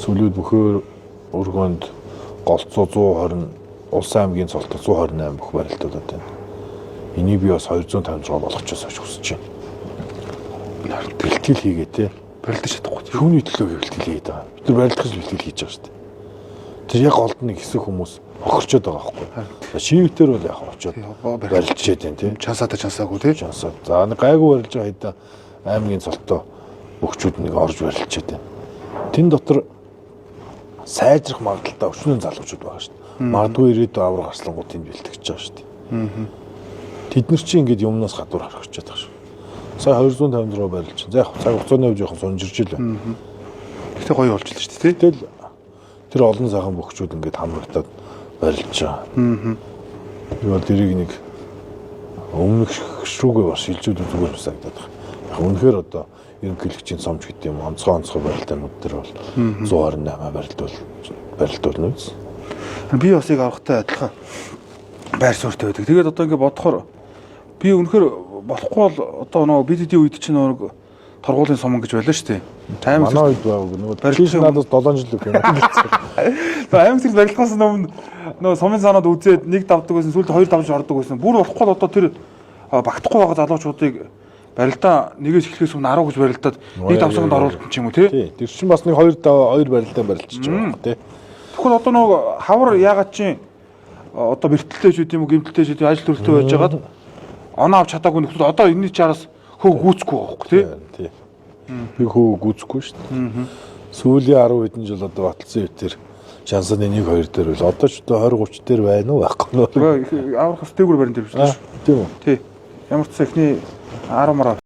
Сүлүүд бүхээр өргөнд голцоо 120 Улс аймгийн цолтол 128 бүх барилтуудад байна. Энийг би бас 250 болгочихсоо хүсэж байна. Бэлтгэл хийгээ те. Барилдаж чадахгүй. Түүний төлөө бэлтгэл хийгээд байгаа. Бид нар барилдах бэлтгэл хийж байгаа шүү дээ. Тэр яг голд нэг хэсэг хүмүүс хохирчод байгаа байхгүй. Шивтэр бол яг очоод барилчээд байна те. Чансаатай чансаагүй те. Чансаа. За нэг гайгүй барилж байгаа хэдэн аймгийн цолтоо бөхчүүд нэг орж барилчээд байна. Тэн дотор сайжрах магадaltaй өчнөн залуучууд байгаа шүү дээ. Магадгүй ирээдүйн авраг гарслангууд тэнд бэлтгэж байгаа шүү дээ. Тэд нар чинь ингээд юмнаас гадуур харахчаад байгаа шүү. Сая 256 барилж чинь. За яг цаг хугацааны хувьд жоохон сунжирж илээ. Гэтэ гоё болж л шүү дээ. Тэгэл тэр олон сайхан бөхчүүд ингээд хамрагдаад барилж байгаа. Би бол дэрийг нэг өмнөх шүүгээ бас шилжүүд зүгээр санагдаад байна. Яг үнэхээр одоо ерөнхийлөгчийн сомч гэдэг юм онцгой барилтаанууд төр бол 128 барилтуулна биз. Би бас яг аврахтай адилхан байр суурьтай байдаг. Тэгээд одоо ингээд бодохоор би үнэхээр болохгүй бол одоо нөгөө BDD үед чинь нөгөө торгуулийн суман гэж байлаа шүү дээ. Манай үед байгаагүй нөгөө барилт надаас 7 жил үг юм. Аймаг зэрэг барилгахаас өмнө нөгөө сумын санаад үзээд нэг давдаг байсан, сүүлд 2 давж ордог байсан. Бүр болохгүй одоо тэр багтахгүй байгаа залуучуудыг барилдаа нэгээс эхлэхээс өмнө 10 гэж барилдаад нэг давсагт оруулсан ч юм уу тий. Тэр чинь бас нэг 2 барилдаа барилчиж байгаа тий. Тэгвэл одоо нөгөө хавар яагаад чинь одоо бэртэлтэй ч үгүй юм гэмтэлтэй ч үгүй ажил төрөлтэй байж байгаад оноо авч чадаагүй нөхцөл одоо энэний чараас хөө гүйцэхгүй байхгүй тий. Би хөө гүйцэхгүй шүү дээ. Сүүлийн 10 хэдэн жил одоо баталсан үтер шансаны 1 2 дээр бол одоо ч одоо 20 30 дээр байна уу байхгүй нөө. Аврахаас дээгүүр барин дээр биш үү? Тийм үү. Тий. Ямар ч ихний 10 мараа